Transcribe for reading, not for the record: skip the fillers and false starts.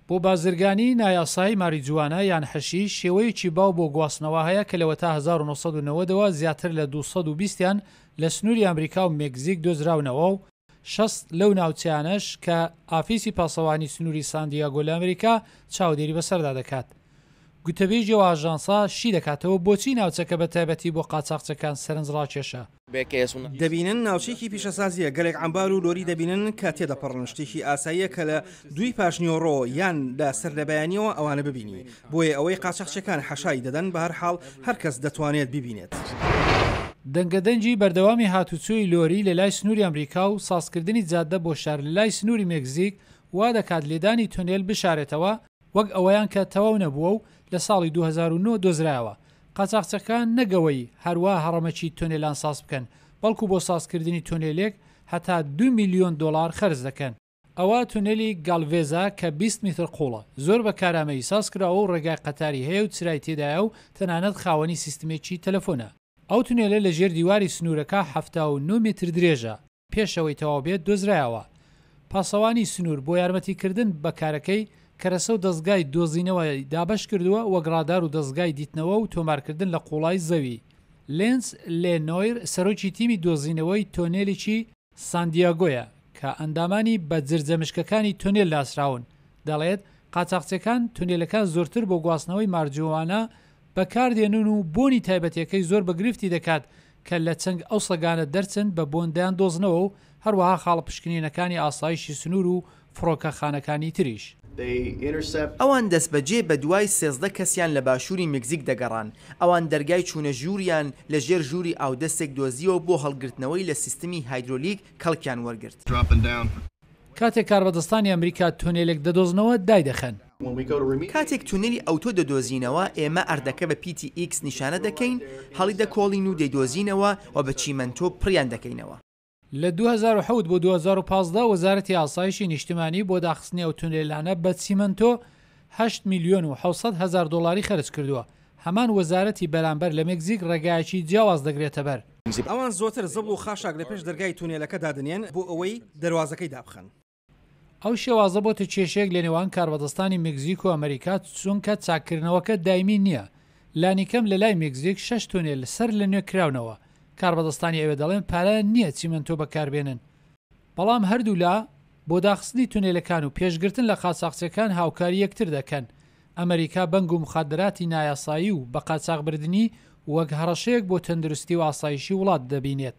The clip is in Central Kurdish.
بۆ بازرگانی نایاسایی ماریجوانە یان حەشیش شێوەیەکی باو بۆ گواستنەوە هەیە کە لەوە تا 1990ەوە زیاتر لە 220یان لە سنووری ئەمریکا و مێکزیک دۆزراونەوە و 6 لەو ناوچیانەش کە ئافیسی پاسەوانی سنووری ساندیاگۆ لە ئەمریکا چاودێری بەسەردا دەکات. گوتەبێژی و ئاژانسا شی دەکاتەوە بۆچی ناوچەکە بە تایبەتی بۆ قاچاقچەکان سەرنج ڕاکێشە. دەبینن ناوچەیەکی پیشەسازیە گەلێک ئەمبار و لۆری دەبینن کە تێدەپەڕن شتێکی ئاساییە کە لە دوی پاشنیۆڕۆ یان لە سەردەبیانیەوە ئەوانە ببینی بۆیە ئەوەی قاچاقچەکان حەشای دەدەن بە هەر حاڵ هەرکەس دەتوانێت ببینێت. دەنگەدەنگی بەردەوامی هاتوچۆی لۆری لە لای سنووری ئەمریکا و سازکردنی جادە بۆ شار لە لای سنووری مێکزیک وا دەکات لێدانی تونێل بشارێتەوە وەک ئەوەیان کە تەواو نەبووە و لە ساڵی 2009 دۆزرایەوە. قاچاقچەکان نەگەوەی هەروە هەڕەمەکی تونێلان ساز بکەن بەڵکو بۆ سازکردنی تونێلێک هەتا 2 میلیۆن دلار خەرج دەکەن. ئەوە تونێلی گالڤێزا کە 20 میتر قوڵە زۆر بە کارامەیی سازکراوە و ڕێگای قەتاری هەیە و چرای تێدایە و تەنانەت خاوەنی سیستمێکی تەلەفۆنە. ئەو تونێلە لە ژێر دیواری سنوورەکە 79 میتر درێژە پێشەوەی تەواو بێت دۆزرایەوە. پاسەوانی سنوور بۆ یارمەتیکردن بە کارەکەی کەرەسە و دەستگای دۆزینەوە دابش کردووە وەگڕادار و دەستگای دیتنەوە و تۆمارکردن لە قوڵای زەوی. لێنس لێنۆیر سەرۆکی تیمی دۆزینەوەی تۆنێلێکی ساندیاگۆیە کە ئەندامانی بە جرجەمشکەکانی تونێل ناسراون دەڵێت قاچاقچەکان تونێلەکان زۆرتر بۆ گواستنەوەی مارجوانە بەکاردێنن و بۆنی تایبەتیەکەی زۆر بەگرفتی دەکات کە لە چەنگ ئەو سەگانە دەرچن بە بۆندیان دۆزنەوە و هەروەها خاڵ پشکنینەکانی ئاسایشی سنوور و فڕۆکەخانەکانی تریش. ئەوان دەست بەجێ بە دوای 13 کەسیان لە باشووری مێکزیک دەگەڕان. ئەوان دەرگای چوونە ژووریان لە ژێر ژووری ئاودەستێک دۆزیەوە بۆ هەڵگرتنەوەی لە سیستمی هایدرۆلیک کەڵکیان وەرگرت. کاتێک کاربەدەستانی ئەمریکا تونێلێک دەدۆزنەوە دای دەخەن. کاتێک تونێلی ئەوتۆ دەدۆزینەوە ئێمە ئەردەکە بە PTX نیشانە دەکەین هەڵی دەکۆڵین و دەیدۆزینەوە و بە چیمەنتۆ پڕیان دەکەینەوە. لە 2007 بۆ 2015 وەزارەتی ئاسایشی نیشتیمانی بۆ داخستنی ئەو تونێلانە بە چیمەنتۆ 8 میلیۆن و 700 هزار دلاری خەرج کردووە. هەمان وەزارەتی بەرامبەر لە مێکزیک ڕێگایەکی جیاواز دەگرێتە بەر. ئەوان زۆرتر زەبڵ و خاشاک لە پێش دەرگای تونێلەکە دادنێن بۆ ئەوەی دەواازەکەی دابخەن. ئەو شێوازە بۆتە کێشەیەک لە نێوان کاربەدەستانی مێکزیک و ئەمریکا چونکە چاکردنەوەکە دایمی نییە. لانیکەم لە لای مێکزیک 6 تونێل سەر لە نوێ کراونەوە. کاربەدەستانی ئەوێ دەڵێن پارە نییە چیمەنتۆ بەکاربێنن. بەڵام هەردوو لا بۆ داخستنی تونێلەکان و پێشگرتن لە قاچاقچەکان هاوکاری یەکتر دەکەن. ئەمریکا بەنگ و مخادراتی نایاسایی و بە قاچاقبردننی وەک هەڕەشەیەک بۆ تەندروستی و ئاسایشی وڵات دەبینێت.